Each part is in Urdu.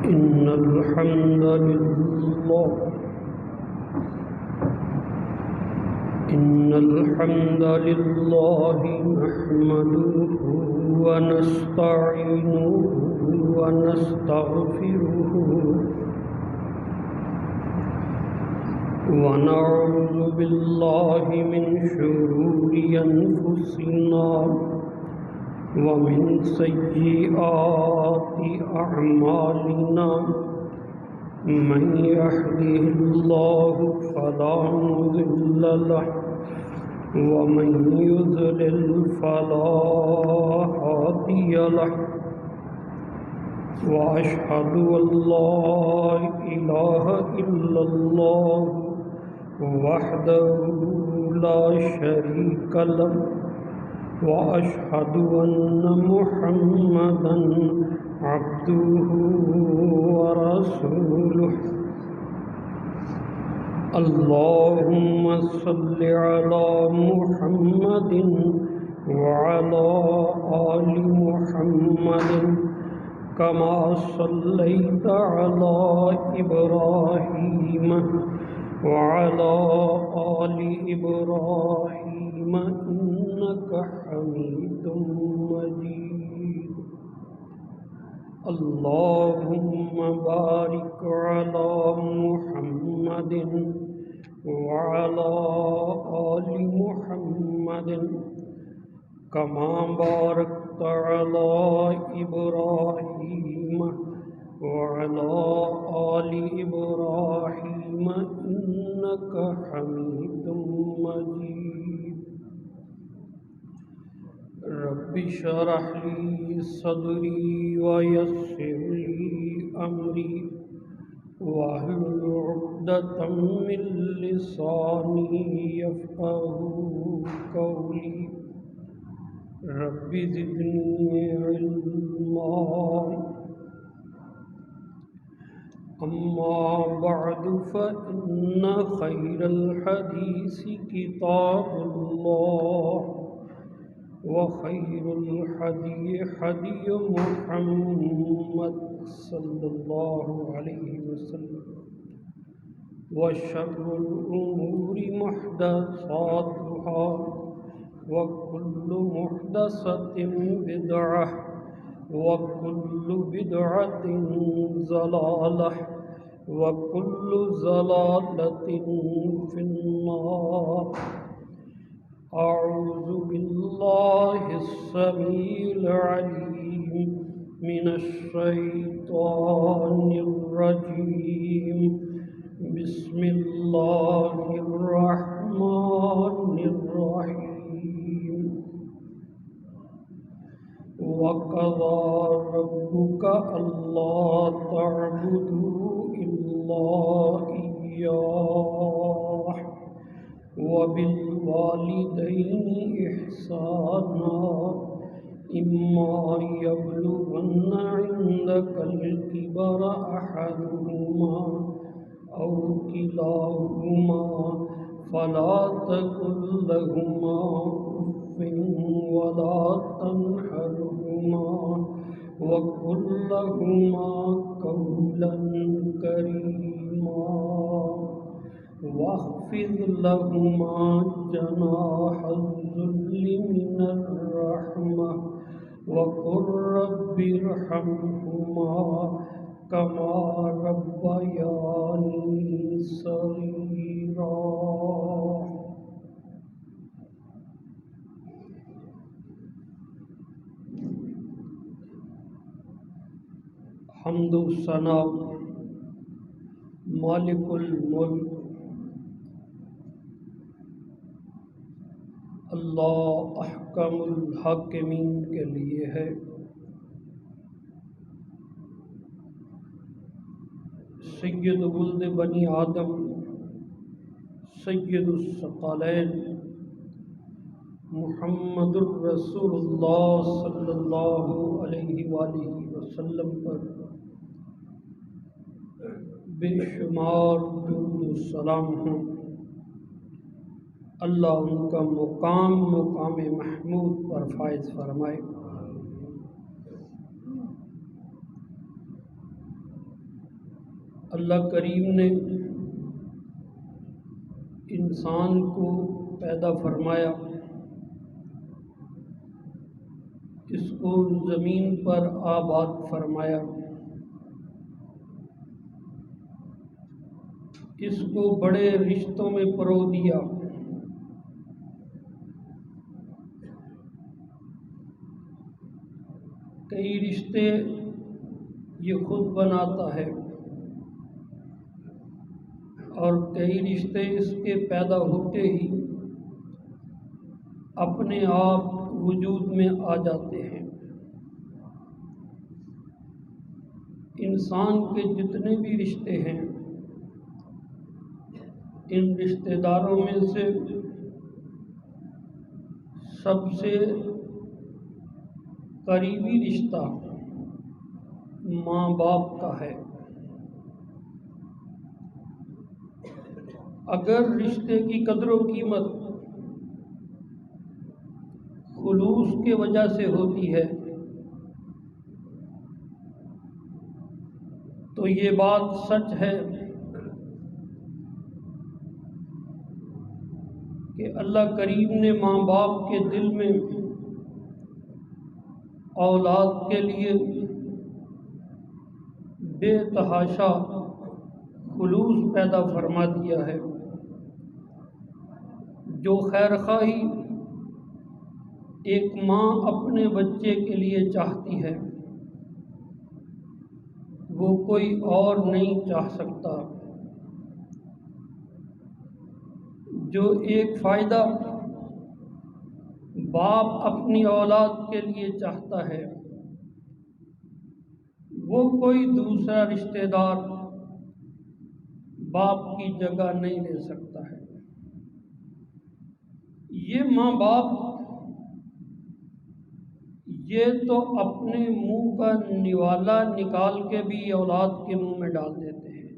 إن الحمد لله نحمده ونستعينه ونستغفره ونعوذ بالله من شرور أنفسنا ومن سيئات أعمالنا من يهده الله فلا مضل له ومن يضلل فلا هادي له وأشهد أن لا إله إلا الله وحده لا شريك له وأشهد أن محمدًا عبده ورسوله اللهم صل على محمد وعلى آل محمد كما صليت على إبراهيم وعلى آل إبراهيم إنك حميد مجيد اللهم بارك على محمد وعلى آل محمد كما باركت على إبراهيم وعلى آل إبراهيم إنك حميد مجيد رب اشرح لي صدري ويسر لي أمري واحلل عقدة من لساني يفقهوا قولي رب زدني علما أما بعد فإن خير الحديث كتاب الله وخير الحدي حدي محمد صلى الله عليه وسلم وشر الأمور محدثاتها وكل محدثة بدعة وكل بدعة ضلالة وكل ضلالة في النار أعوذ بالله السميع العليم من الشيطان الرجيم بسم الله الرحمن الرحيم وقضى ربك ألا تعبدوا إلا إياه وبالوالدين إحسانا إما يبلغن عندك الكبر أحدهما أو كلاهما فلا تقل لهما أف ولا تنهرهما وقل لهما قولا كريما واخفض لهما جناح الذل من الرحمة وقل رب ارحمهما كما ربياني صغيرا حمد و ثنا مالک الملک اللہ احکم الحاکمین کے لیے ہے سید ولد بنی آدم سید الثقلین محمد الرسول اللہ صلی اللہ علیہ وآلہ وسلم پر بے شمار درود و سلام ہوں۔ اللہ ان کا مقام محمود پر فائز فرمائے۔ اللہ کریم نے انسان کو پیدا فرمایا، اس کو زمین پر آباد فرمایا، اس کو بڑے رشتوں میں پرو دیا، کئی رشتے یہ خود بناتا ہے اور کئی رشتے اس کے پیدا ہوتے ہی اپنے آپ وجود میں آ جاتے ہیں۔ انسان کے جتنے بھی رشتے ہیں، ان رشتہ داروں میں سے سب سے قریبی رشتہ ماں باپ کا ہے۔ اگر رشتے کی قدر و قیمت خلوص کی وجہ سے ہوتی ہے تو یہ بات سچ ہے کہ اللہ کریم نے ماں باپ کے دل میں اولاد کے لیے بے تحاشا خلوص پیدا فرما دیا ہے۔ جو خیر خواہی ایک ماں اپنے بچے کے لیے چاہتی ہے وہ کوئی اور نہیں چاہ سکتا۔ جو ایک فائدہ باپ اپنی اولاد کے لیے چاہتا ہے وہ کوئی دوسرا رشتہ دار باپ کی جگہ نہیں لے سکتا ہے۔ یہ ماں باپ یہ تو اپنے منہ کا نوالا نکال کے بھی اولاد کے منہ میں ڈال دیتے ہیں،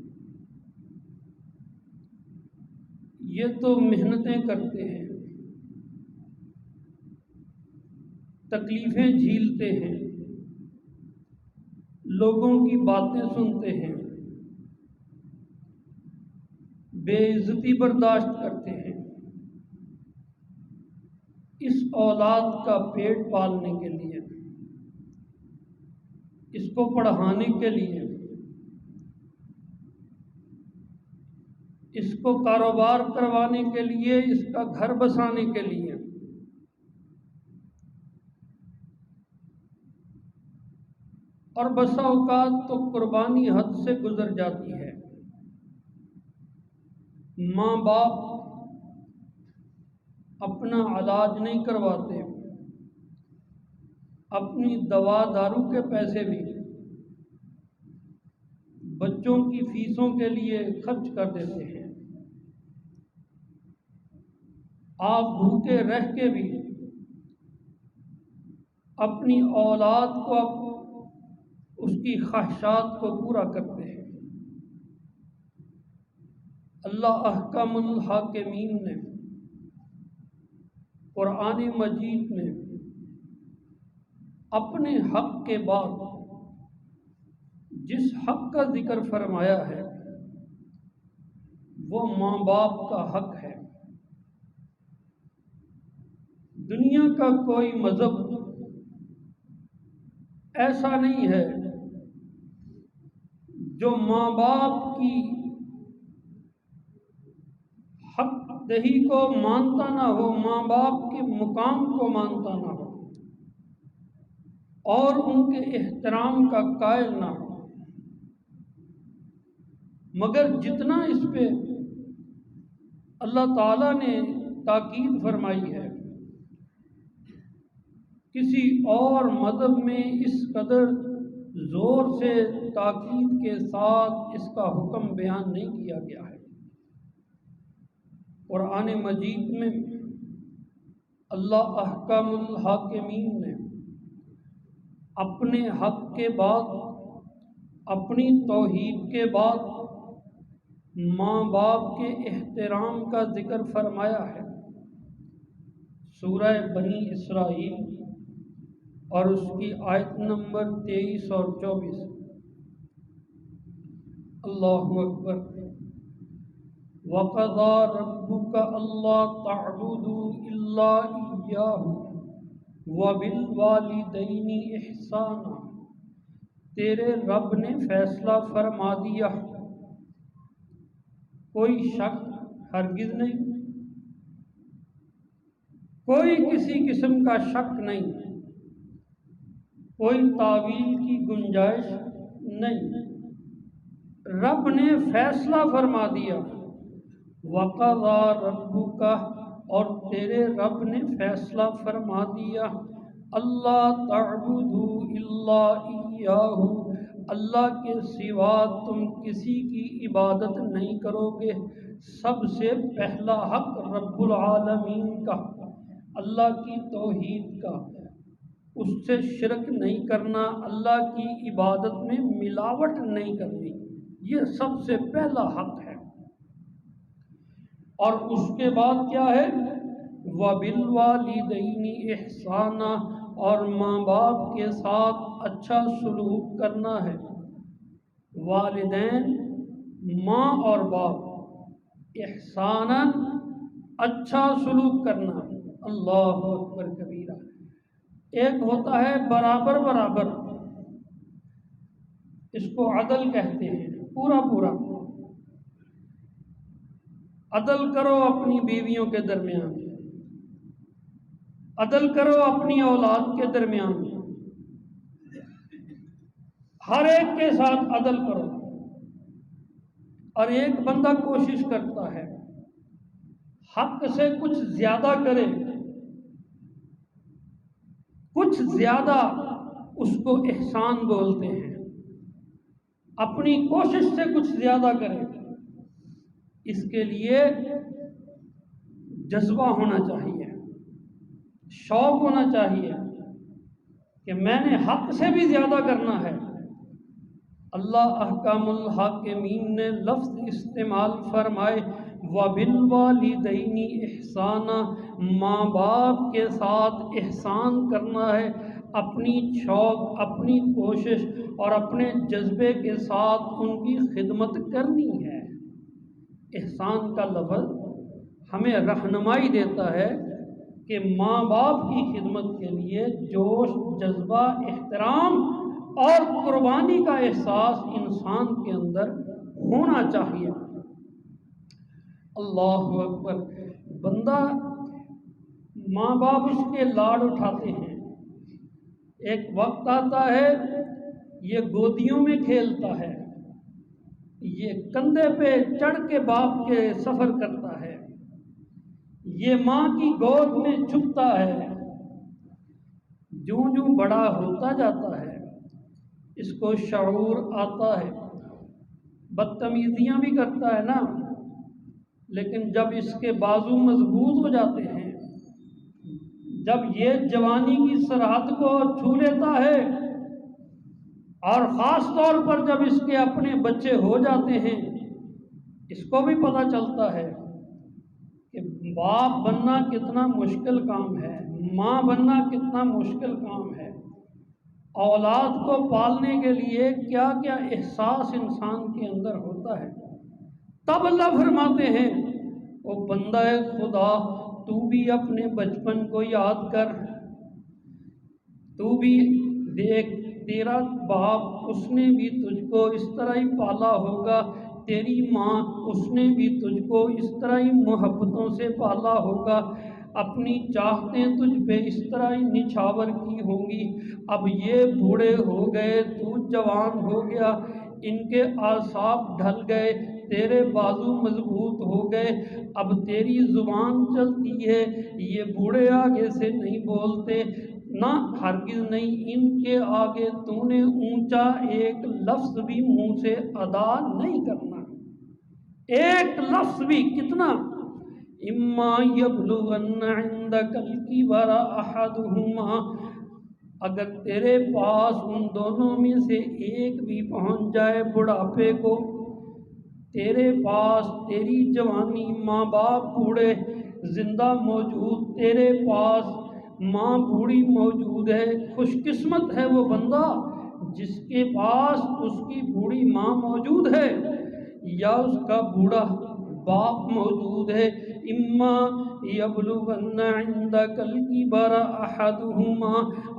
یہ تو محنتیں کرتے ہیں، تکلیفیں جھیلتے ہیں، لوگوں کی باتیں سنتے ہیں، بے عزتی برداشت کرتے ہیں، اس اولاد کا پیٹ پالنے کے لیے، اس کو پڑھانے کے لیے، اس کو کاروبار کروانے کے لیے، اس کا گھر بسانے کے لیے اور بسا اوقات تو قربانی حد سے گزر جاتی ہے۔ ماں باپ اپنا علاج نہیں کرواتے، اپنی دوا دارو کے پیسے بھی بچوں کی فیسوں کے لیے خرچ کر دیتے ہیں۔ آپ بھوکے رہ کے بھی اپنی اولاد کو اس کی خواہشات کو پورا کرتے ہیں۔ اللہ احکم الحاکمین نے قرآن مجید میں اپنے حق کے بعد جس حق کا ذکر فرمایا ہے وہ ماں باپ کا حق ہے۔ دنیا کا کوئی مذہب ایسا نہیں ہے جو ماں باپ کی حق دہی کو مانتا نہ ہو، ماں باپ کے مقام کو مانتا نہ ہو اور ان کے احترام کا قائل نہ ہو، مگر جتنا اس پہ اللہ تعالیٰ نے تاکید فرمائی ہے کسی اور مذہب میں اس قدر زور سے تاکید کے ساتھ اس کا حکم بیان نہیں کیا گیا ہے۔ قرآن مجید میں اللہ احکام الحاکمین نے اپنے حق کے بعد، اپنی توحید کے بعد ماں باپ کے احترام کا ذکر فرمایا ہے۔ سورہ بنی اسرائیل اور اس کی آیت نمبر 23 اور 24، اللہ اکبر۔ وَقَضَىٰ رَبُّكَ أَلَّا تَعْبُدُوا إِلَّا إِيَّاهُ وَبِالْوَالِدَيْنِ إِحْسَانًا، تیرے رب نے فیصلہ فرما دیا، کوئی شک ہرگز نہیں، کوئی کسی قسم کا شک نہیں، کوئی تعویل کی گنجائش نہیں، رب نے فیصلہ فرما دیا۔ وَقَضَىٰ رَبُّكَ، اور تیرے رب نے فیصلہ فرما دیا، اللہ تعبدوا الا ایاہ، اللہ کے سوا تم کسی کی عبادت نہیں کرو گے۔ سب سے پہلا حق رب العالمین کا، اللہ کی توحید کا، اس سے شرک نہیں کرنا، اللہ کی عبادت میں ملاوٹ نہیں کرنی، یہ سب سے پہلا حق ہے۔ اور اس کے بعد کیا ہے؟ وَبِالْوَالِدَيْنِ إِحْسَانًا، اور ماں باپ کے ساتھ اچھا سلوک کرنا ہے۔ والدین ماں اور باپ، احساناً اچھا سلوک کرنا، اللہ اکبر کبیرہ۔ ایک ہوتا ہے برابر برابر، اس کو عدل کہتے ہیں، پورا پورا عدل کرو اپنی بیویوں کے درمیان، عدل کرو اپنی اولاد کے درمیان، ہر ایک کے ساتھ عدل کرو۔ اور ایک بندہ کوشش کرتا ہے حق سے کچھ زیادہ کرے، کچھ زیادہ، اس کو احسان بولتے ہیں، اپنی کوشش سے کچھ زیادہ کرے، اس کے لیے جذبہ ہونا چاہیے، شوق ہونا چاہیے کہ میں نے حق سے بھی زیادہ کرنا ہے۔ اللہ احکام الحاکمین نے لفظ استعمال فرمائے وَبِالْوَالِدَيْنِ إِحْسَانًا، ماں باپ کے ساتھ احسان کرنا ہے، اپنی شوق، اپنی کوشش اور اپنے جذبے کے ساتھ ان کی خدمت کرنی ہے۔ احسان کا لفظ ہمیں رہنمائی دیتا ہے کہ ماں باپ کی خدمت کے لیے جوش، جذبہ، احترام اور قربانی کا احساس انسان کے اندر ہونا چاہیے۔ اللہ اکبر۔ بندہ، ماں باپ اس کے لاڈ اٹھاتے ہیں، ایک وقت آتا ہے یہ گودیوں میں کھیلتا ہے، یہ کندھے پہ چڑھ کے باپ کے سفر کرتا ہے، یہ ماں کی گود میں چھپتا ہے۔ جوں جوں بڑا ہوتا جاتا ہے اس کو شعور آتا ہے، بدتمیزیاں بھی کرتا ہے نا، لیکن جب اس کے بازو مضبوط ہو جاتے ہیں، جب یہ جوانی کی سرحد کو چھو لیتا ہے، اور خاص طور پر جب اس کے اپنے بچے ہو جاتے ہیں، اس کو بھی پتہ چلتا ہے کہ باپ بننا کتنا مشکل کام ہے، ماں بننا کتنا مشکل کام ہے، اولاد کو پالنے کے لیے کیا کیا احساس انسان کے اندر ہوتا ہے۔ تب اللہ فرماتے ہیں او بندہ خدا، تو بھی اپنے بچپن کو یاد کر، تو بھی دیکھ، تیرا باپ اس نے بھی تجھ کو اس طرح ہی پالا ہوگا، تیری ماں اس نے بھی تجھ کو اس طرح ہی محبتوں سے پالا ہوگا، اپنی چاہتیں تجھ پہ اس طرح ہی نچھاور کی ہوں گی۔ اب یہ بوڑھے ہو گئے، تو جوان ہو گیا، ان کے اعصاب ڈھل گئے، تیرے بازو مضبوط ہو گئے، اب تیری زبان چلتی ہے، یہ بوڑھے آگے سے نہیں بولتے، نہ ہرگز نہیں، ان کے آگے تو نے اونچا ایک لفظ بھی منہ سے ادا نہیں کرنا، ایک لفظ بھی۔ کتنا؟ اما یبلغن عندک الکبر احدہما، اگر تیرے پاس ان دونوں میں سے ایک بھی پہنچ جائے بڑھاپے کو، تیرے پاس تیری جوانی، ماں باپ بوڑھے زندہ موجود، تیرے پاس ماں بوڑھی موجود ہے، خوش قسمت ہے وہ بندہ جس کے پاس اس کی بوڑھی ماں موجود ہے یا اس کا بوڑھا باپ موجود ہے، اما یبلغن عندک الکبر احدہما،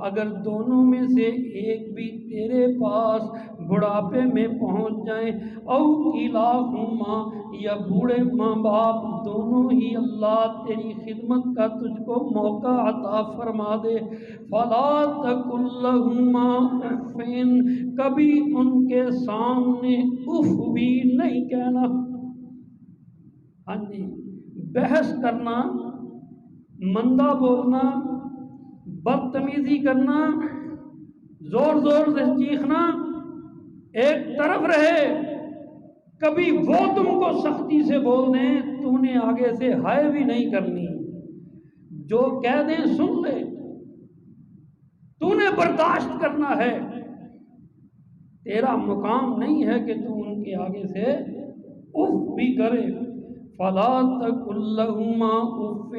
اگر دونوں میں سے ایک بھی تیرے پاس بڑھاپے میں پہنچ جائیں، او کلاہما، یا بوڑھے ماں باپ دونوں ہی اللہ تیری خدمت کا تجھ کو موقع عطا فرما دے، فلا تقل لہما اف، کبھی ان کے سامنے اف بھی نہیں کہنا۔ ہاں جی، بحث کرنا، مندہ بولنا، بدتمیزی کرنا، زور زور سے چیخنا ایک طرف رہے، کبھی وہ تم کو سختی سے بول دیں تو نے آگے سے ہائے بھی نہیں کرنی، جو کہہ دیں سن لے، تو نے برداشت کرنا ہے، تیرا مقام نہیں ہے کہ تو ان کے آگے سے اف بھی کرے۔ فلا تقل لہما اف،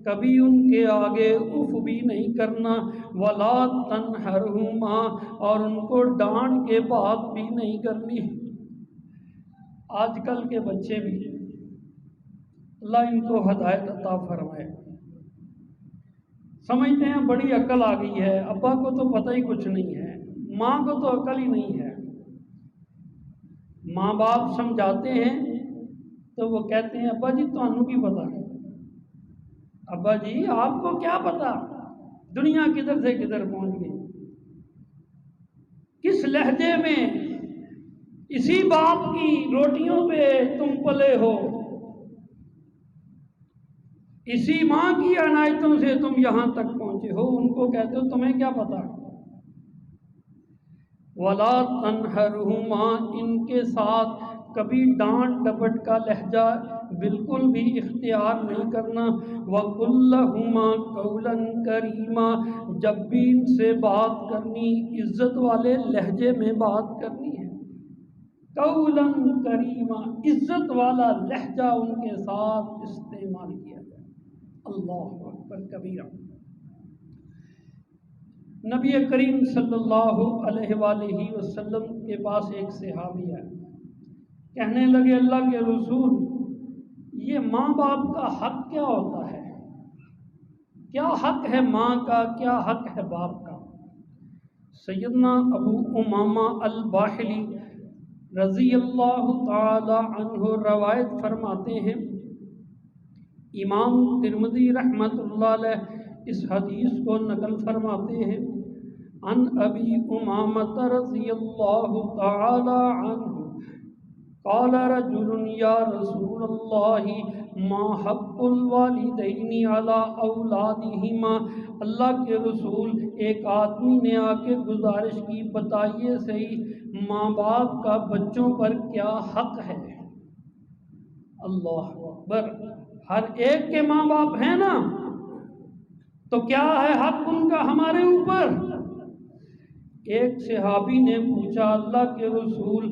کبھی ان کے آگے اف بھی نہیں کرنا، ولا تنہرہما، اور ان کو ڈانٹ کے بات بھی نہیں کرنی۔ آج کل کے بچے بھی اللہ ان کو ہدایت عطا فرمائے، سمجھتے ہیں بڑی عقل آ گئی ہے، ابا کو تو پتہ ہی کچھ نہیں ہے، ماں کو تو عقل ہی نہیں ہے۔ ماں باپ سمجھاتے ہیں تو وہ کہتے ہیں ابا جی تانوں کی پتہ ہے، ابا جی آپ کو کیا پتا دنیا کدھر سے کدھر پہنچ گئی، کس لہجے میں اسی باپ کی روٹیوں پہ تم پلے ہو، اسی ماں کی عنایتوں سے تم یہاں تک پہنچے ہو، ان کو کہتے ہو تمہیں کیا پتا۔ ولا تنہرہما، ان کے ساتھ کبھی ڈانٹ ڈپٹ کا لہجہ بالکل بھی اختیار نہیں کرنا، وَقُلْ لَهُمَا قَوْلًا كَرِيمًا، جب بھی ان سے بات کرنی عزت والے لہجے میں بات کرنی ہے، قَوْلًا كَرِيمًا، عزت والا لہجہ ان کے ساتھ استعمال کیا جائے۔ اللہ اکبر کبیرہ۔ نبی کریم صلی اللہ علیہ وآلہ وسلم کے پاس ایک صحابی ہے، کہنے لگے اللہ کے رسول، یہ ماں باپ کا حق کیا ہوتا ہے؟ کیا حق ہے ماں کا، کیا حق ہے باپ کا؟ سیدنا ابو امامہ الباہلی رضی اللہ تعالی عنہ روایت فرماتے ہیں، امام ترمذی رحمۃ اللہ علیہ اس حدیث کو نقل فرماتے ہیں، عن ابی امامہ رضی اللہ تعالی عنہ قال رجل یا رسول اللہ ما حق الوالدین علی اولادہما، اللہ کے رسول ایک آدمی نے آ کے گزارش کی بتائیے صحیح ماں باپ کا بچوں پر کیا حق ہے۔ اللہ اکبر، ہر ایک کے ماں باپ ہیں نا، تو کیا ہے حق ان کا ہمارے اوپر؟ ایک صحابی نے پوچھا اللہ کے رسول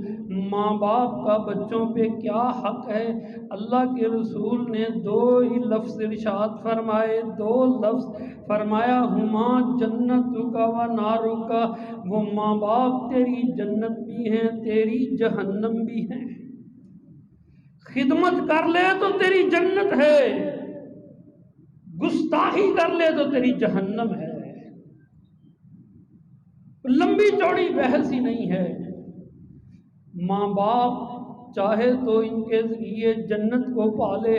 ماں باپ کا بچوں پہ کیا حق ہے؟ اللہ کے رسول نے دو ہی لفظ ارشاد فرمائے، دو لفظ فرمایا، ہما جنتک و نارک، وہ ماں باپ تیری جنت بھی ہیں تیری جہنم بھی ہیں، خدمت کر لے تو تیری جنت ہے، گستاخی کر لے تو تیری جہنم ہے، لمبی چوڑی بحث ہی نہیں ہے۔ ماں باپ چاہے تو ان کے ذریعے جنت کو پالے،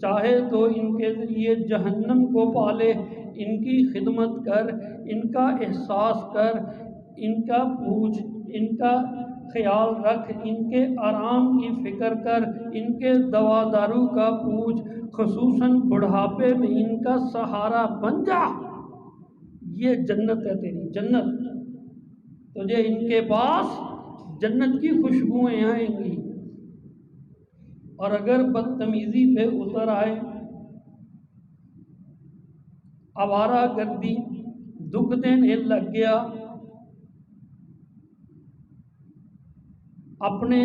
چاہے تو ان کے ذریعے جہنم کو پالے، ان کی خدمت کر، ان کا احساس کر، ان کا پوچھ، ان کا خیال رکھ، ان کے آرام کی فکر کر، ان کے دوا دارو کا پوچھ، خصوصاً بڑھاپے میں ان کا سہارا بن جا، یہ جنت ہے تیری جنت، تجھے ان کے پاس جنت کی خوشبوئیں آئیں گی۔ اور اگر بدتمیزی پہ اتر آئے، آوارہ گردی، دکھ دینے لگ گیا، اپنے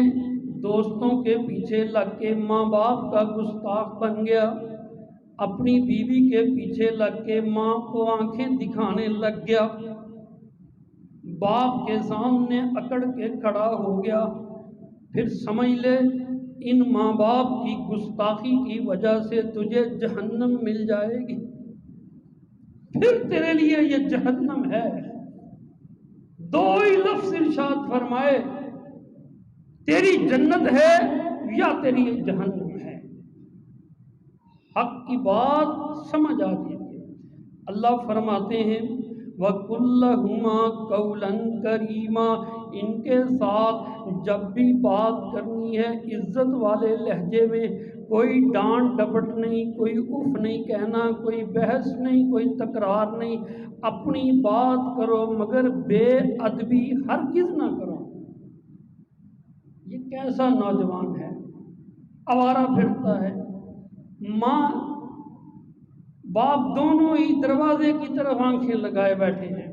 دوستوں کے پیچھے لگ کے ماں باپ کا گستاخ بن گیا، اپنی بیوی کے پیچھے لگ کے ماں کو آنکھیں دکھانے لگ گیا، باپ کے سامنے اکڑ کے کھڑا ہو گیا، پھر سمجھ لے ان ماں باپ کی گستاخی کی وجہ سے تجھے جہنم مل جائے گی، پھر تیرے لیے یہ جہنم ہے۔ دو ہی لفظ ارشاد فرمائے، تیری جنت ہے یا تیری جہنم ہے۔ حق کی بات سمجھ آ جائے۔ اللہ فرماتے ہیں وَقُلْ قَوْلًا كَرِيمًا، ان کے ساتھ جب بھی بات کرنی ہے عزت والے لہجے میں، کوئی ڈانٹ ڈپٹ نہیں، کوئی اف نہیں کہنا، کوئی بحث نہیں، کوئی تکرار نہیں، اپنی بات کرو مگر بے ادبی ہرگز نہ کرو۔ یہ کیسا نوجوان ہے، آوارہ پھرتا ہے، ماں باپ دونوں ہی دروازے کی طرف آنکھیں لگائے بیٹھے ہیں۔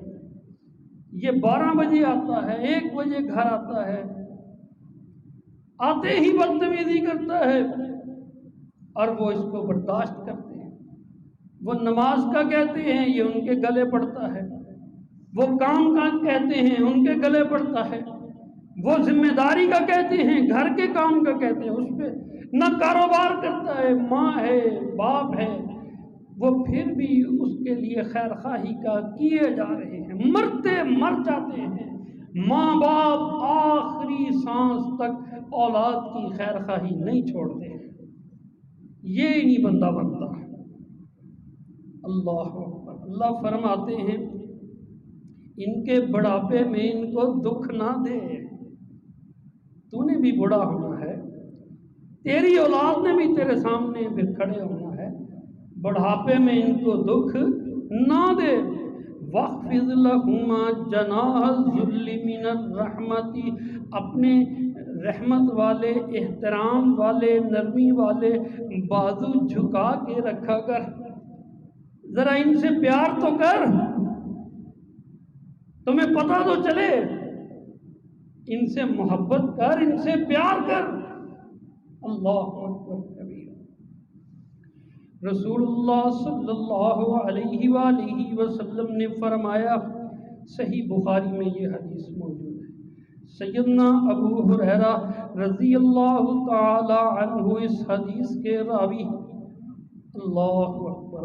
یہ 12 بجے آتا ہے، 1 بجے گھر آتا ہے، آتے ہی بدتمیزی کرتا ہے اور وہ اس کو برداشت کرتے ہیں۔ وہ نماز کا کہتے ہیں، یہ ان کے گلے پڑتا ہے۔ وہ کام کا کہتے ہیں، ان کے گلے پڑتا ہے۔ وہ ذمہ داری کا کہتے ہیں، گھر کے کام کا کہتے ہیں، اس پہ نہ کاروبار کرتا ہے، ماں ہے، باپ ہے، وہ پھر بھی اس کے لیے خیر خواہی کا کیے جا رہے ہیں، مرتے مر جاتے ہیں۔ ماں باپ آخری سانس تک اولاد کی خیر خواہی نہیں چھوڑتے ہیں۔ یہ نہیں بندہ بنتا۔ اللہ اکبر۔ اللہ فرماتے ہیں ان کے بڑھاپے میں ان کو دکھ نہ دے، تو نے بھی بڑا ہونا ہے، تیری اولاد نے بھی تیرے سامنے پھر کھڑے ہونا ہے، بڑھاپے میں ان کو دکھ نہ دے۔ وَاخْفِضْ لَهُمَا جَنَاحَ الذُّلِّ مِنَ الرَّحْمَةِ، اپنے رحمت والے، احترام والے، نرمی والے بازو جھکا کے رکھا کر، ذرا ان سے پیار تو کر، تمہیں پتہ تو چلے، ان سے محبت کر، ان سے پیار کر۔ اللہ اکبر کبیر۔ رسول اللہ صلی اللہ علیہ وآلہ وسلم نے فرمایا، صحیح بخاری میں یہ حدیث موجود ہے، سیدنا ابو ہریرہ رضی اللہ تعالی عنہ اس حدیث کے راوی، اللہ اکبر،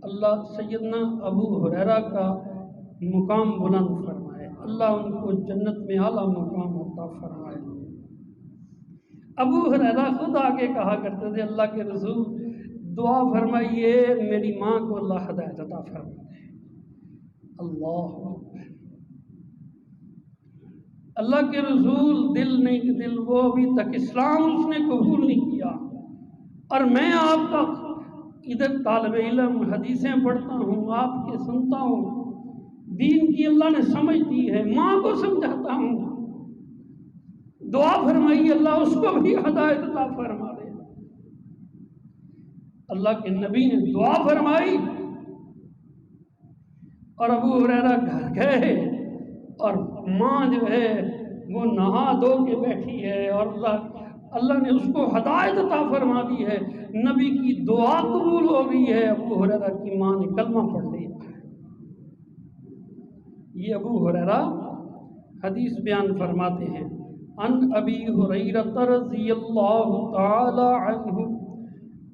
اللہ سیدنا ابو ہریرہ کا مقام بلند فرمائے، اللہ ان کو جنت میں اعلیٰ مقام عطا فرمائے۔ ابو ہریرہ خود آگے کہا کرتے تھے، اللہ کے رسول دعا فرمائیے میری ماں کو اللہ ہدایت عطا فرمائے۔ اللہ کے رسول دل وہ ابھی تک اسلام اس نے قبول نہیں کیا، اور میں آپ کا ادھر طالب علم، حدیثیں پڑھتا ہوں، آپ کے سنتا ہوں، دین کی اللہ نے سمجھ دی ہے، ماں کو سمجھاتا ہوں، دعا فرمائیے اللہ اس کو بھی ہدایت عطا فرما دے۔ اللہ کے نبی نے دعا فرمائی اور ابو ہریرہ گھر گئے، اور ماں جو ہے وہ نہا دھو کے بیٹھی ہے، اور اللہ نے اس کو ہدایت عطا فرما دی ہے، نبی کی دعا قبول ہو گئی ہے، ابو ہریرہ کی ماں نے کلمہ پڑھ لیا۔ یہ ابو ہریرہ حدیث بیان فرماتے ہیں، عن ابی ہریرہ رضی اللہ تعالی عنہ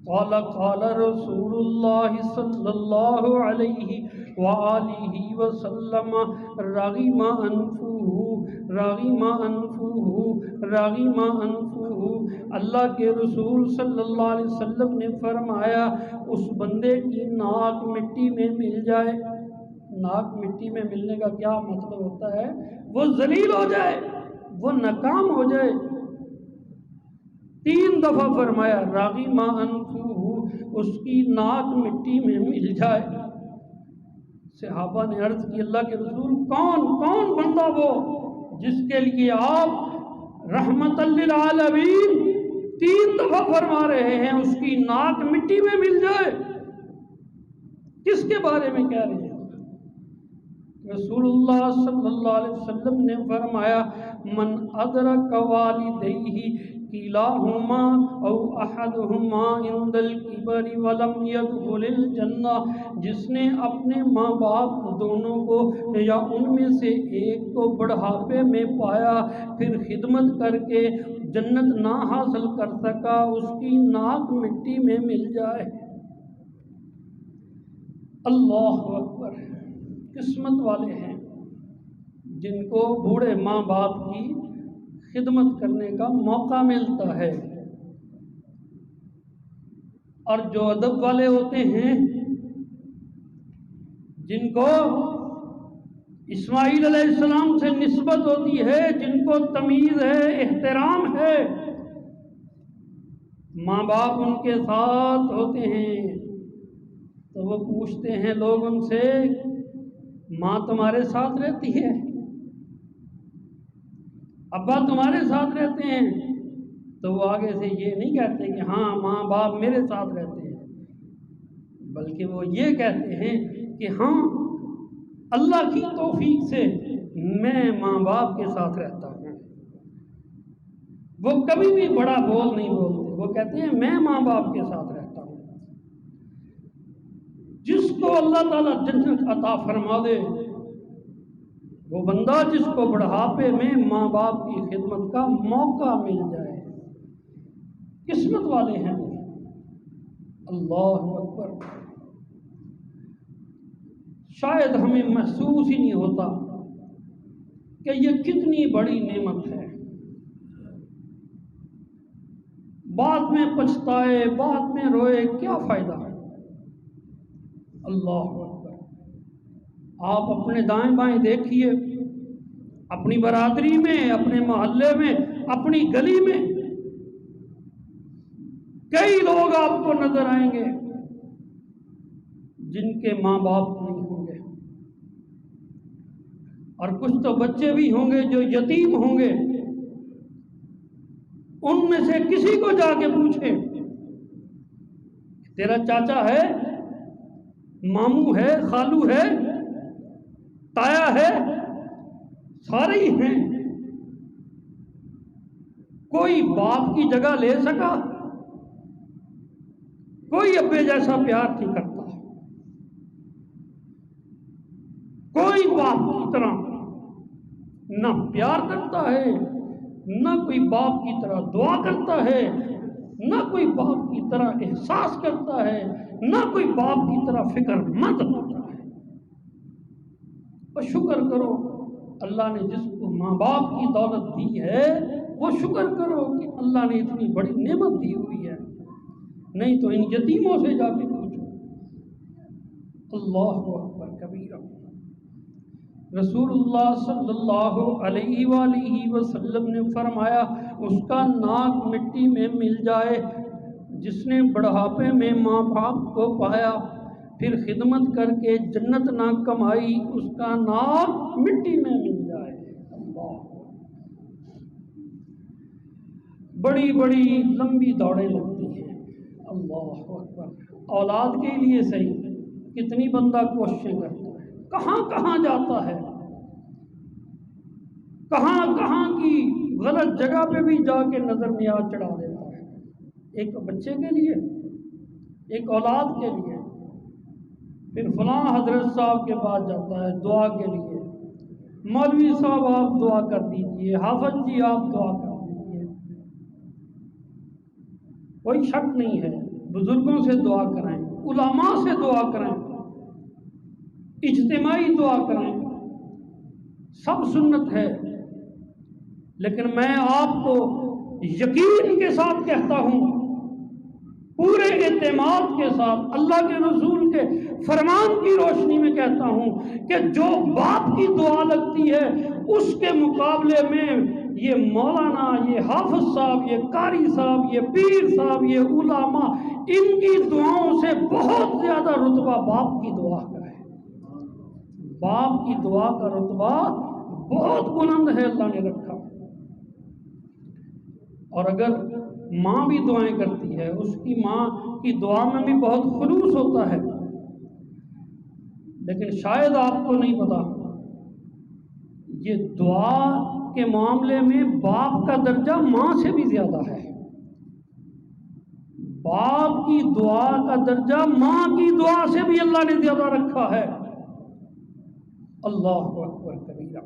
قال قال رسول اللہ صلی اللہ علیہ وآلہ وسلم رغم انفہ، اللہ کے رسول صلی اللہ علیہ وسلم نے فرمایا اس بندے کی ناک مٹی میں مل جائے۔ ناک مٹی میں ملنے کا کیا مطلب ہوتا ہے؟ وہ ذلیل ہو جائے، وہ ناکام ہو جائے۔ 3 دفعہ فرمایا راغم انفہ، اس کی ناک مٹی میں مل جائے۔ صحابہ نے عرض کی اللہ کے رسول کون بندہ وہ جس کے لیے آپ رحمت للعالمین 3 دفعہ فرما رہے ہیں اس کی ناک مٹی میں مل جائے؟ کس کے بارے میں کہہ رہے ہیں؟ رسول اللہ صلی اللہ علیہ وسلم نے فرمایا من ادرک والدیہ کلاہما او احدہما عند الکبر ولم يدخل الجنہ، جس نے اپنے ماں باپ دونوں کو یا ان میں سے ایک کو بڑھاپے میں پایا پھر خدمت کر کے جنت نہ حاصل کر سکا، اس کی ناک مٹی میں مل جائے۔ اللہ اکبر! قسمت والے ہیں جن کو بوڑھے ماں باپ کی خدمت کرنے کا موقع ملتا ہے۔ اور جو ادب والے ہوتے ہیں، جن کو اسماعیل علیہ السلام سے نسبت ہوتی ہے، جن کو تمیز ہے، احترام ہے، ماں باپ ان کے ساتھ ہوتے ہیں تو وہ پوچھتے ہیں لوگ ان سے، ماں تمہارے ساتھ رہتی ہے، ابا تمہارے ساتھ رہتے ہیں؟ تو وہ آگے سے یہ نہیں کہتے کہ ہاں ماں باپ میرے ساتھ رہتے ہیں، بلکہ وہ یہ کہتے ہیں کہ ہاں اللہ کی توفیق سے میں ماں باپ کے ساتھ رہتا ہوں۔ وہ کبھی بھی بڑا بول نہیں بولتے، وہ کہتے ہیں میں ماں باپ کے ساتھ رہتا ہوں۔ جس کو اللہ تعالیٰ جنت عطا فرما دے، وہ بندہ جس کو بڑھاپے میں ماں باپ کی خدمت کا موقع مل جائے، قسمت والے ہیں۔ اللہ اکبر! شاید ہمیں محسوس ہی نہیں ہوتا کہ یہ کتنی بڑی نعمت ہے، بعد میں پچھتائے، بعد میں روئے، کیا فائدہ ہے؟ اللہ اکبر! آپ اپنے دائیں بائیں دیکھیے، اپنی برادری میں، اپنے محلے میں، اپنی گلی میں کئی لوگ آپ کو نظر آئیں گے جن کے ماں باپ نہیں ہوں گے، اور کچھ تو بچے بھی ہوں گے جو یتیم ہوں گے۔ ان میں سے کسی کو جا کے پوچھے، تیرا چاچا ہے، ماموں ہے، خالو ہے، تایا ہے؟ سارے ہی ہیں۔ کوئی باپ کی جگہ لے سکا؟ کوئی ابے جیسا پیار نہیں کرتا، کوئی باپ کی طرح نہ پیار کرتا ہے، نہ کوئی باپ کی طرح دعا کرتا ہے، نہ کوئی باپ کی طرح احساس کرتا ہے، نہ کوئی باپ کی طرح فکر مند ہوتا ہے۔ اور شکر کرو اللہ نے جس کو ماں باپ کی دولت دی ہے، وہ شکر کرو کہ اللہ نے اتنی بڑی نعمت دی ہوئی ہے، نہیں تو ان یتیموں سے جا کے پوچھو۔ اللہ اکبر کبیرہ! رسول اللہ صلی اللہ علیہ وآلہ وسلم نے فرمایا، اس کا ناک مٹی میں مل جائے جس نے بڑھاپے میں ماں باپ کو پایا پھر خدمت کر کے جنت نہ کمائی، اس کا ناک مٹی میں مل جائے۔ اللہ! بڑی بڑی لمبی دوڑیں لگتی ہیں۔ اللہ اکبر! اولاد کے لیے صحیح کتنی بندہ کوششیں کرتا ہے، کہاں کہاں جاتا ہے، کہاں کہاں کی غلط جگہ پہ بھی جا کے نظر نیاز چڑھا دیتا ہے، ایک بچے کے لیے، ایک اولاد کے لیے۔ پھر فلاں حضرت صاحب کے پاس جاتا ہے دعا کے لیے، مولوی صاحب آپ دعا کر دیجئے، حافظ جی آپ دعا کر دیجئے۔ کوئی شک نہیں ہے، بزرگوں سے دعا کرائیں، علماء سے دعا کرائیں، اجتماعی دعا کرائیں، سب سنت ہے، لیکن میں آپ کو یقین کے ساتھ کہتا ہوں، پورے اعتماد کے ساتھ اللہ کے رسول کے فرمان کی روشنی میں کہتا ہوں کہ جو باپ کی دعا لگتی ہے اس کے مقابلے میں یہ مولانا، یہ حافظ صاحب، یہ قاری صاحب، یہ پیر صاحب، یہ علماء، ان کی دعاؤں سے بہت زیادہ رتبہ باپ کی دعا کا ہے۔ باپ کی دعا کا رتبہ بہت بلند ہے، اللہ نے رکھا۔ اور اگر ماں بھی دعائیں کرتی ہے، اس کی ماں کی دعا میں بھی بہت خلوص ہوتا ہے، لیکن شاید آپ کو نہیں پتا، یہ دعا کے معاملے میں باپ کا درجہ ماں سے بھی زیادہ ہے. باپ کی دعا کا درجہ ماں کی دعا سے بھی اللہ نے زیادہ رکھا ہے. اللہ اکبر کبیرہ.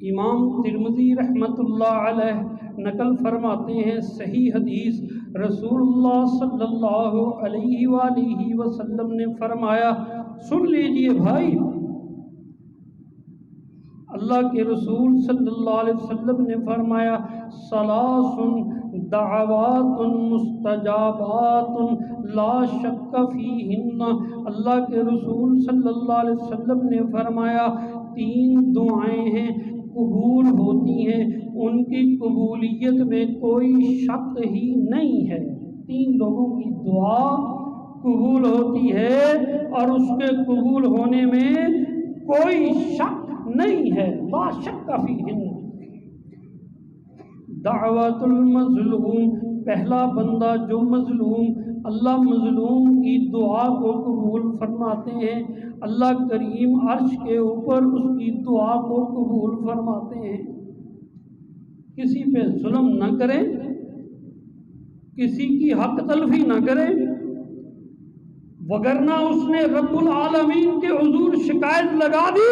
امام ترمذی رحمۃ اللہ علیہ نقل فرماتے ہیں صحیح حدیث، رسول اللہ صلی اللہ علیہ وآلہ وسلم نے فرمایا، سن لیجئے بھائی، اللہ کے رسول صلی اللہ علیہ وسلم نے فرمایا، ثلاث دعوات مستجابات لا شک فیہن. اللہ کے رسول صلی اللہ علیہ وسلم نے فرمایا 3 دعائیں ہیں قبول ہوتی ہیں، ان کی قبولیت میں کوئی شک ہی نہیں ہے. 3 لوگوں کی دعا قبول ہوتی ہے اور اس کے قبول ہونے میں کوئی شک نہیں ہے. لا شک فیہن. دعوت المظلوم، پہلا بندہ جو مظلوم، اللہ مظلوم کی دعا کو قبول فرماتے ہیں. اللہ کریم عرش کے اوپر اس کی دعا کو قبول فرماتے ہیں. کسی پہ ظلم نہ کریں، کسی کی حق تلفی نہ کریں، وگرنہ اس نے رب العالمین کے حضور شکایت لگا دی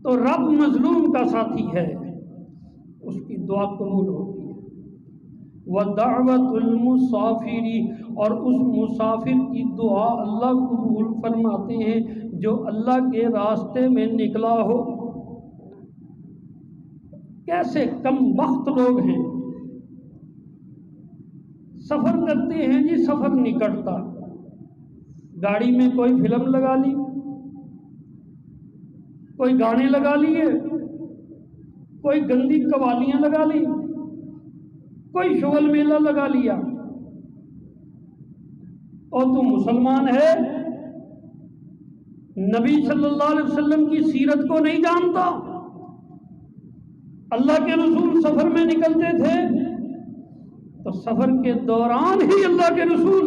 تو رب مظلوم کا ساتھی ہے، اس کی دعا قبول ہوتی ہے. وَدَعْوَةُ الْمُسَافِرِ، اور اس مسافر کی دعا اللہ قبول فرماتے ہیں جو اللہ کے راستے میں نکلا ہو. کیسے کم وقت لوگ ہیں، سفر کرتے ہیں جی، سفر نہیں کٹتا. گاڑی میں کوئی فلم لگا لی، کوئی گانے لگا لیے، کوئی گندی قوالیاں لگا لی، کوئی شغل میلہ لگا لیا، اور تو مسلمان ہے، نبی صلی اللہ علیہ وسلم کی سیرت کو نہیں جانتا. اللہ کے رسول سفر میں نکلتے تھے تو سفر کے دوران ہی اللہ کے رسول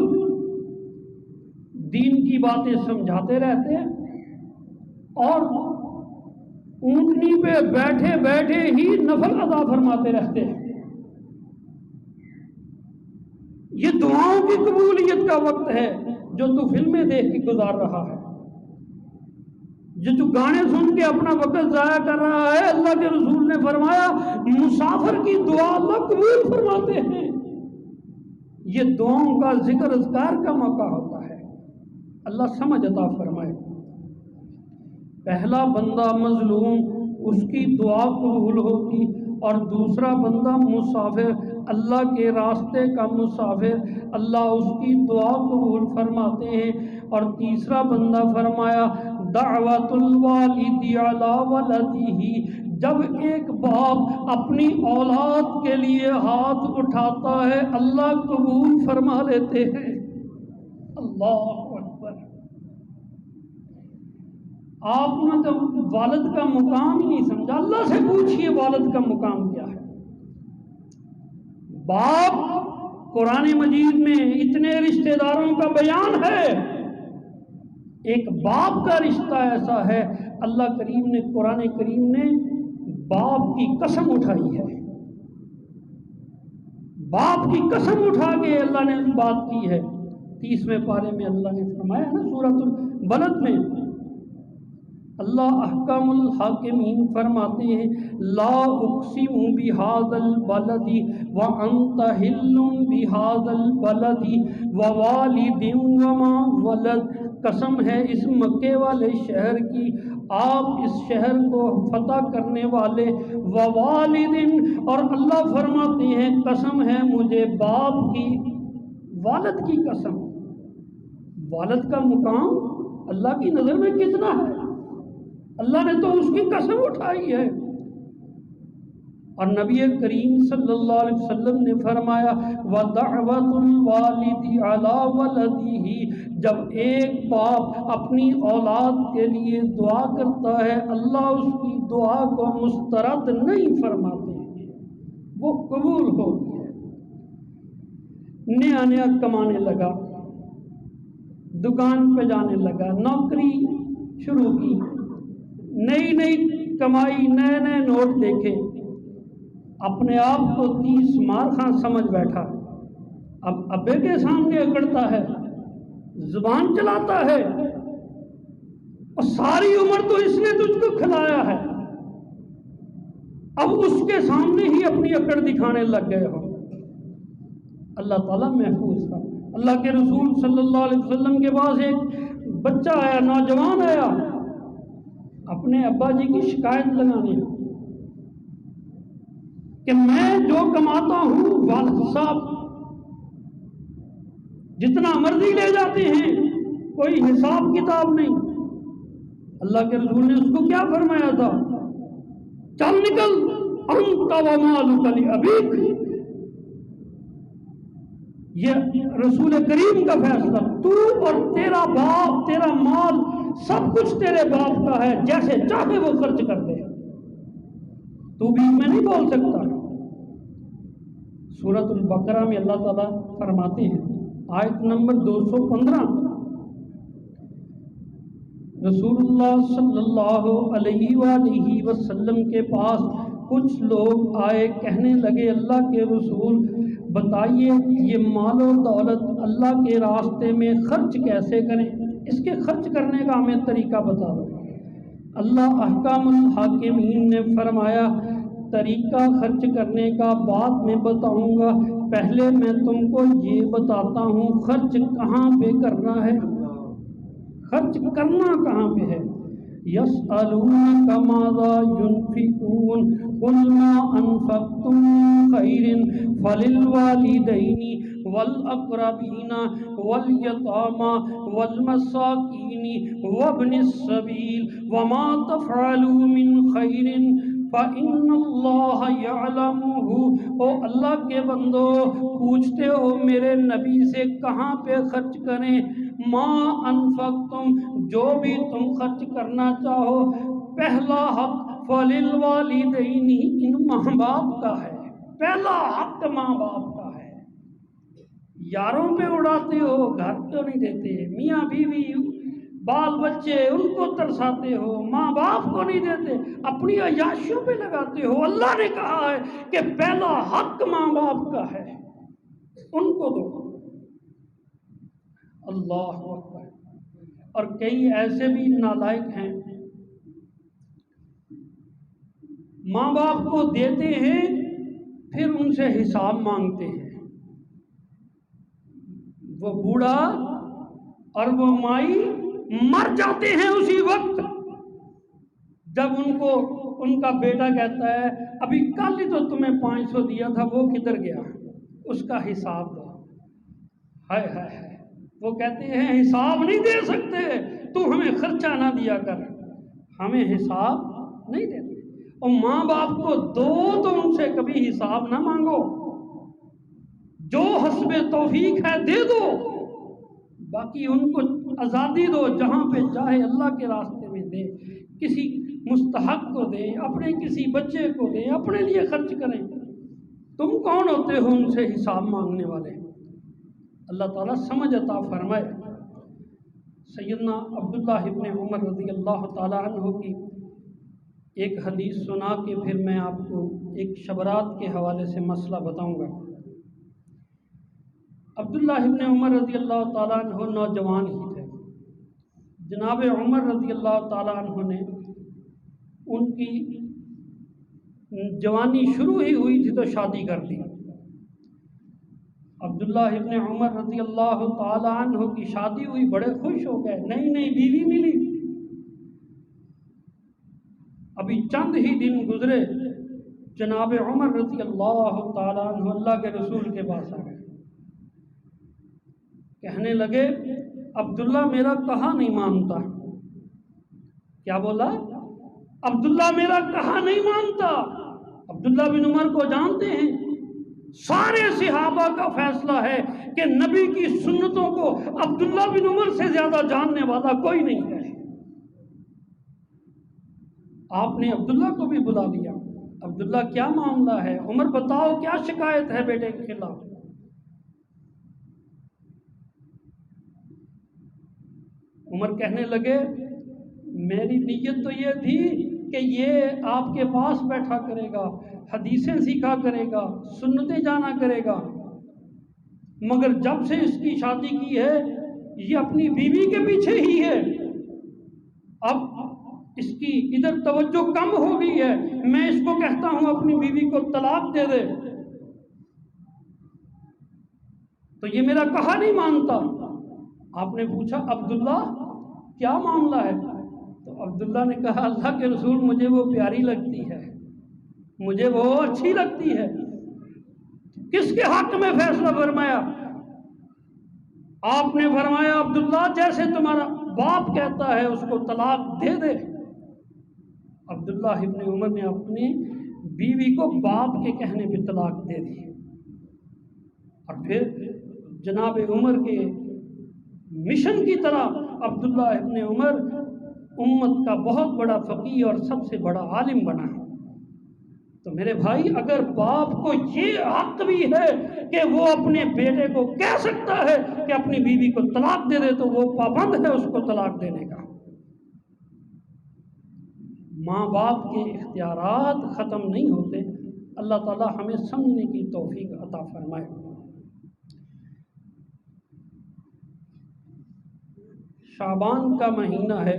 دین کی باتیں سمجھاتے رہتے اور اونٹنی پہ بیٹھے بیٹھے ہی نفل ادا فرماتے رہتے ہیں. یہ دعاؤں کی قبولیت کا وقت ہے جو تو فلمیں دیکھ کے گزار رہا ہے، جو تو گانے سن کے اپنا وقت ضائع کر رہا ہے. اللہ کے رسول نے فرمایا مسافر کی دعا اللہ قبول فرماتے ہیں. یہ دعاؤں کا ذکر اذکار کا موقع ہوتا ہے. اللہ سمجھ عطا فرمائے. پہلا بندہ مظلوم، اس کی دعا قبول ہوتی، اور دوسرا بندہ مسافر، اللہ کے راستے کا مسافر، اللہ اس کی دعا قبول فرماتے ہیں. اور تیسرا بندہ فرمایا دعوت الوالد علی ولدہ، جب ایک باپ اپنی اولاد کے لیے ہاتھ اٹھاتا ہے اللہ قبول فرما لیتے ہیں. اللہ اکبر. آپ نے تو والد کا مقام ہی نہیں سمجھا. اللہ سے پوچھئے والد کا مقام کیا ہے. باپ، قرآن مجید میں اتنے رشتہ داروں کا بیان ہے، ایک باپ کا رشتہ ایسا ہے، اللہ کریم نے قرآن کریم نے باپ کی قسم اٹھائی ہے. باپ کی قسم اٹھا کے اللہ نے بات کی ہے. 30ویں پارے میں اللہ نے فرمایا نا سورۃ البلد میں، اللہ احکم الحاکمین فرماتے ہیں لا اقسم بہذا البلد وانت حل بہذا البلد ووالد وما ولد. قسم ہے اس مکے والے شہر کی، آپ اس شہر کو فتح کرنے والے، ووالد، اور اللہ فرماتے ہیں قسم ہے مجھے باپ کی، والد کی قسم. والد کا مقام اللہ کی نظر میں کتنا ہے، اللہ نے تو اس کی قسم اٹھائی ہے. اور نبی کریم صلی اللہ علیہ وسلم نے فرمایا وَدَعْوَةُ الْوَالِدِ عَلَى وَلَدِهِ، جب ایک باپ اپنی اولاد کے لیے دعا کرتا ہے اللہ اس کی دعا کو مسترد نہیں فرماتے ہیں، وہ قبول ہوتی ہے. نیا نیا کمانے لگا، دکان پہ جانے لگا، نوکری شروع کی، نئی نئی کمائی، نئے نئے نوٹ دیکھے، اپنے آپ کو 30 مار خاں سمجھ بیٹھا، اب ابے کے سامنے اکڑتا ہے، زبان چلاتا ہے، اور ساری عمر تو اس نے تجھ کو کھلایا ہے، اب اس کے سامنے ہی اپنی اکڑ دکھانے لگ گئے ہو۔ اللہ تعالیٰ محفوظ تھا۔ اللہ کے رسول صلی اللہ علیہ وسلم کے پاس ایک بچہ آیا، نوجوان آیا، اپنے ابا جی کی شکایت لگانے کہ میں جو کماتا ہوں والد صاحب جتنا مرضی لے جاتے ہیں، کوئی حساب کتاب نہیں۔ اللہ کے رسول نے اس کو کیا فرمایا تھا؟ چل نکل، انت ومالک لابیک۔ یہ رسول کریم کا فیصلہ، تو اور تیرا باپ، تیرا مال، سب کچھ تیرے باپ کا ہے، جیسے چاہے وہ خرچ کر دے، تو بھی میں نہیں بول سکتا۔ سورۃ البقرہ میں اللہ تعالیٰ فرماتے ہیں، آیت نمبر 215، رسول اللہ صلی اللہ علیہ وآلہ وسلم کے پاس کچھ لوگ آئے، کہنے لگے اللہ کے رسول بتائیے یہ مال و دولت اللہ کے راستے میں خرچ کیسے کریں، اس کے خرچ کرنے کا ہمیں طریقہ بتا دو۔ اللہ احکام الحاکمین نے فرمایا طریقہ خرچ کرنے کا بعد میں بتاؤں گا، پہلے میں تم کو یہ بتاتا ہوں خرچ کہاں پہ کرنا ہے، خرچ کرنا کہاں پہ ہے۔ یسألونک ماذا ينفقون قل ما انفقتم من خیر فللوالدین والاقربین والیتامى والمساکین وابن السبیل وما تفعلوا من خیر فإن اللہ یعلمہ۔ او اللہ کے بندو، پوچھتے ہو میرے نبی سے کہاں پہ خرچ کریں؟ ما انفقتم، جو بھی تم خرچ کرنا چاہو، پہلا حق فللوالدین، ان ماں باپ کا ہے، پہلا حق ماں باپ کا ہے۔ یاروں پہ اڑاتے ہو، گھر تو نہیں دیتے، میاں بیوی بال بچے ان کو ترساتے ہو، ماں باپ کو نہیں دیتے، اپنی عیاشیوں پہ لگاتے ہو۔ اللہ نے کہا ہے کہ پہلا حق ماں باپ کا ہے، ان کو دو۔ اللہ اکبر۔ اور کئی ایسے بھی نالائق ہیں، ماں باپ کو دیتے ہیں پھر ان سے حساب مانگتے ہیں۔ وہ بوڑھا اور وہ مائی مر جاتے ہیں اسی وقت جب ان کا بیٹا کہتا ہے ابھی کل ہی تو تمہیں 500 دیا تھا، وہ کدھر گیا، اس کا حساب دو۔ ہائے ہائے ہائے، وہ کہتے ہیں حساب نہیں دے سکتے، تو ہمیں خرچہ نہ دیا کر، ہمیں حساب نہیں دیتے۔ اور ماں باپ کو دو تو ان سے کبھی حساب نہ مانگو، جو حسب توفیق ہے دے دو، باقی ان کو آزادی دو، جہاں پہ چاہے اللہ کے راستے میں دے، کسی مستحق کو دیں، اپنے کسی بچے کو دیں، اپنے لیے خرچ کریں۔ تم کون ہوتے ہو ان سے حساب مانگنے والے؟ اللہ تعالیٰ سمجھ عطا فرمائے۔ سیدنا عبداللہ ابن عمر رضی اللہ تعالیٰ عنہ کی ایک حدیث سنا کے پھر میں آپ کو ایک شبرات کے حوالے سے مسئلہ بتاؤں گا۔ عبداللہ ابن عمر رضی اللہ تعالیٰ عنہ نوجوان ہی تھے۔ جناب عمر رضی اللہ تعالیٰ عنہ نے ان کی جوانی شروع ہی ہوئی تھی تو شادی کر دی۔ عبداللہ ابن عمر رضی اللہ تعالیٰ عنہ کی شادی ہوئی، بڑے خوش ہو گئے، نئی نئی بیوی ملی۔ ابھی چند ہی دن گزرے، جناب عمر رضی اللہ تعالیٰ عنہ اللہ کے رسول کے پاس آ گئے، کہنے لگے عبداللہ میرا کہا نہیں مانتا۔ کیا بولا؟ عبداللہ میرا کہا نہیں مانتا۔ عبداللہ بن عمر کو جانتے ہیں، سارے صحابہ کا فیصلہ ہے کہ نبی کی سنتوں کو عبداللہ بن عمر سے زیادہ جاننے والا کوئی نہیں ہے۔ آپ نے عبداللہ کو بھی بلا لیا، عبداللہ کیا معاملہ ہے، عمر بتاؤ کیا شکایت ہے بیٹے کے خلاف؟ عمر کہنے لگے میری نیت تو یہ تھی کہ یہ آپ کے پاس بیٹھا کرے گا، حدیثیں سیکھا کرے گا، سنتیں جانا کرے گا، مگر جب سے اس کی شادی کی ہے یہ اپنی بیوی کے پیچھے ہی ہے۔ اب اس کی ادھر توجہ کم ہو گئی ہے، میں اس کو کہتا ہوں اپنی بیوی کو طلاق دے دے تو یہ میرا کہا نہیں مانتا۔ آپ نے پوچھا عبداللہ کیا معاملہ ہے؟ تو عبداللہ نے کہا اللہ کے رسول مجھے وہ پیاری لگتی ہے، مجھے وہ اچھی لگتی ہے۔ کس کے حق میں فیصلہ فرمایا؟ آپ نے فرمایا عبداللہ جیسے تمہارا باپ کہتا ہے اس کو طلاق دے دے۔ عبداللہ ابن عمر نے اپنی بیوی کو باپ کے کہنے پہ طلاق دے دی، اور پھر جناب عمر کے مشن کی طرح عبداللہ ابن عمر امت کا بہت بڑا فقیہ اور سب سے بڑا عالم بنا۔ تو میرے بھائی اگر باپ کو یہ حق بھی ہے کہ وہ اپنے بیٹے کو کہہ سکتا ہے کہ اپنی بیوی کو طلاق دے دے تو وہ پابند ہے اس کو طلاق دینے کا۔ ماں باپ کے اختیارات ختم نہیں ہوتے۔ اللہ تعالی ہمیں سمجھنے کی توفیق عطا فرمائے۔ شعبان کا مہینہ ہے،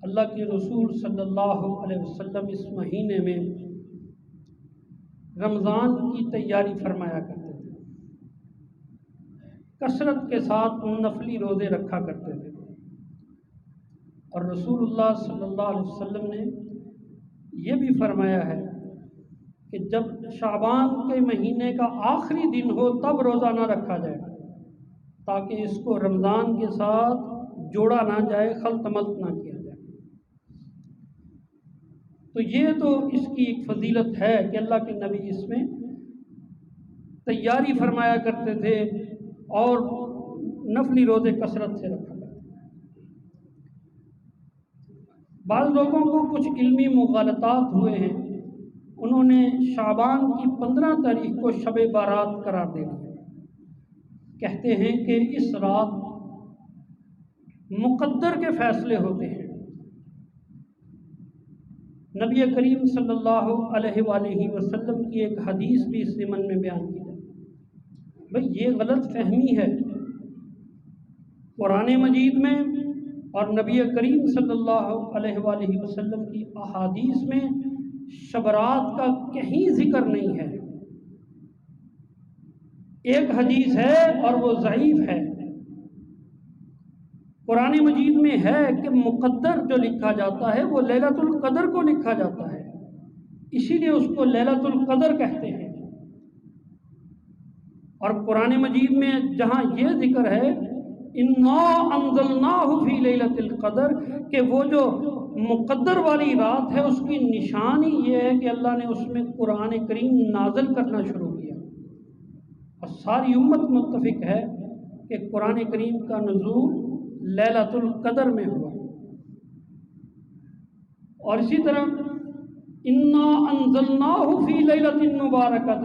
اللہ کے رسول صلی اللہ علیہ وسلم اس مہینے میں رمضان کی تیاری فرمایا کرتے تھے، کثرت کے ساتھ نفلی روزے رکھا کرتے تھے، اور رسول اللہ صلی اللہ علیہ وسلم نے یہ بھی فرمایا ہے کہ جب شعبان کے مہینے کا آخری دن ہو تب روزہ نہ رکھا جائے تاکہ اس کو رمضان کے ساتھ جوڑا نہ جائے، خلط ملط نہ کیا جائے۔ تو یہ تو اس کی ایک فضیلت ہے کہ اللہ کے نبی اس میں تیاری فرمایا کرتے تھے اور نفلی روزے کثرت سے رکھا کرتے تھے۔ بعض لوگوں کو کچھ علمی مغالطات ہوئے ہیں، انہوں نے شعبان کی 15 تاریخ کو شب بارات قرار دے دیا، کہتے ہیں کہ اس رات مقدر کے فیصلے ہوتے ہیں۔ نبی کریم صلی اللہ علیہ وآلہ وسلم کی ایک حدیث بھی اس ضمن میں بیان کی ہے۔ بھئی یہ غلط فہمی ہے، قرآن مجید میں اور نبی کریم صلی اللہ علیہ وآلہ وسلم کی احادیث میں شبرات کا کہیں ذکر نہیں ہے۔ ایک حدیث ہے اور وہ ضعیف ہے۔ قرآن مجید میں ہے کہ مقدر جو لکھا جاتا ہے وہ لیلۃ القدر کو لکھا جاتا ہے، اسی لیے اس کو لیلۃ القدر کہتے ہیں۔ اور قرآن مجید میں جہاں یہ ذکر ہے انا انزلناہ فی لیلۃ القدر کہ وہ جو مقدر والی رات ہے اس کی نشانی یہ ہے کہ اللہ نے اس میں قرآن کریم نازل کرنا شروع کیا، اور ساری امت متفق ہے کہ قرآن کریم کا نزول لیلۃ القدر میں ہوا۔ اور اسی طرح انا انزلناہ فی لیلۃ مبارکۃ،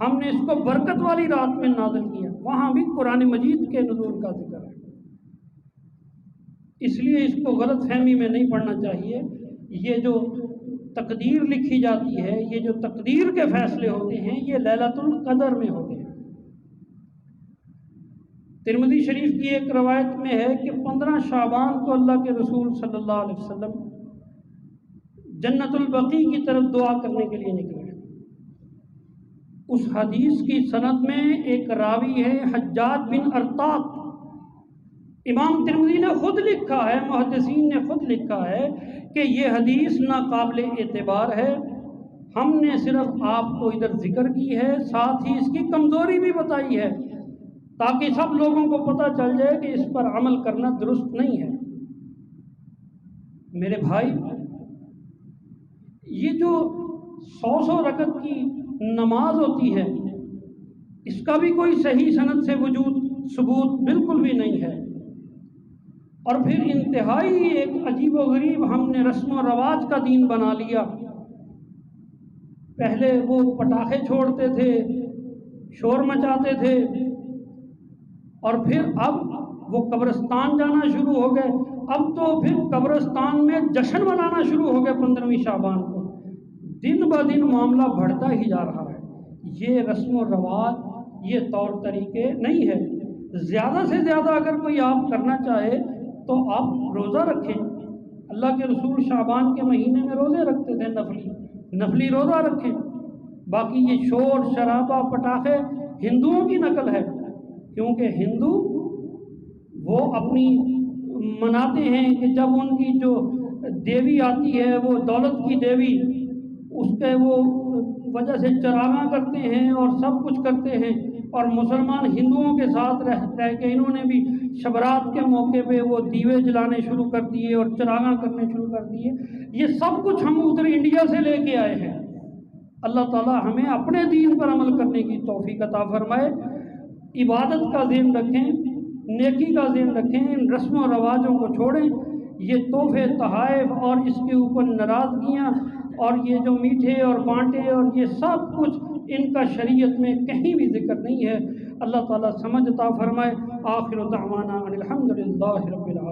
ہم نے اس کو برکت والی رات میں نازل کیا، وہاں بھی قرآن مجید کے نزول کا ذکر ہے۔ اس لیے اس کو غلط فہمی میں نہیں پڑھنا چاہیے۔ یہ جو تقدیر لکھی جاتی ہے، یہ جو تقدیر کے فیصلے ہوتے ہیں، یہ لیلۃ القدر میں ہوتے ہیں۔ ترمذی شریف کی ایک روایت میں ہے کہ 15 شعبان کو اللہ کے رسول صلی اللہ علیہ وسلم جنت البقیع کی طرف دعا کرنے کے لیے نکلے۔ اس حدیث کی سند میں ایک راوی ہے حجاج بن ارطاط۔ امام ترمذی نے خود لکھا ہے، محدثین نے خود لکھا ہے کہ یہ حدیث ناقابل اعتبار ہے، ہم نے صرف آپ کو ادھر ذکر کی ہے، ساتھ ہی اس کی کمزوری بھی بتائی ہے تاکہ سب لوگوں کو پتہ چل جائے کہ اس پر عمل کرنا درست نہیں ہے۔ میرے بھائی، یہ جو 100 رکعت کی نماز ہوتی ہے اس کا بھی کوئی صحیح سند سے ثبوت بالکل بھی نہیں ہے، اور پھر انتہائی ایک عجیب و غریب ہم نے رسم و رواج کا دین بنا لیا۔ پہلے وہ پٹاخے چھوڑتے تھے، شور مچاتے تھے، اور پھر اب وہ قبرستان جانا شروع ہو گئے، اب تو پھر قبرستان میں جشن منانا شروع ہو گئے 15ویں شعبان کو۔ دن بہ دن معاملہ بڑھتا ہی جا رہا ہے۔ یہ رسم و رواج، یہ طور طریقے نہیں ہے۔ زیادہ سے زیادہ اگر کوئی آپ کرنا چاہے تو آپ روزہ رکھیں۔ اللہ کے رسول شعبان کے مہینے میں روزے رکھتے تھے، نفلی روزہ رکھیں۔ باقی یہ شور شرابہ پٹاخے ہندوؤں کی نقل ہے، کیونکہ ہندو وہ اپنی مناتے ہیں کہ جب ان کی جو دیوی آتی ہے وہ دولت کی دیوی، اس کے وہ وجہ سے چراغاں کرتے ہیں اور سب کچھ کرتے ہیں، اور مسلمان ہندوؤں کے ساتھ رہ کے انہوں نے بھی شبرات کے موقع پہ وہ دیوے جلانے شروع کر دیے اور چراغاں کرنے شروع کر دیے۔ یہ سب کچھ ہم ادھر انڈیا سے لے کے آئے ہیں۔ اللہ تعالی ہمیں اپنے دین پر عمل کرنے کی توفیق عطا فرمائے۔ عبادت کا ذہن رکھیں، نیکی کا ذہن رکھیں، ان رسم و رواجوں کو چھوڑیں۔ یہ تحفے تحائف اور اس کے اوپر ناراضگیاں اور یہ جو میٹھے اور بانٹے اور یہ سب کچھ، ان کا شریعت میں کہیں بھی ذکر نہیں ہے۔ اللہ تعالیٰ سمجھ عطا فرمائے۔ آخر دعوانا ان الحمد للہ رب العالمین۔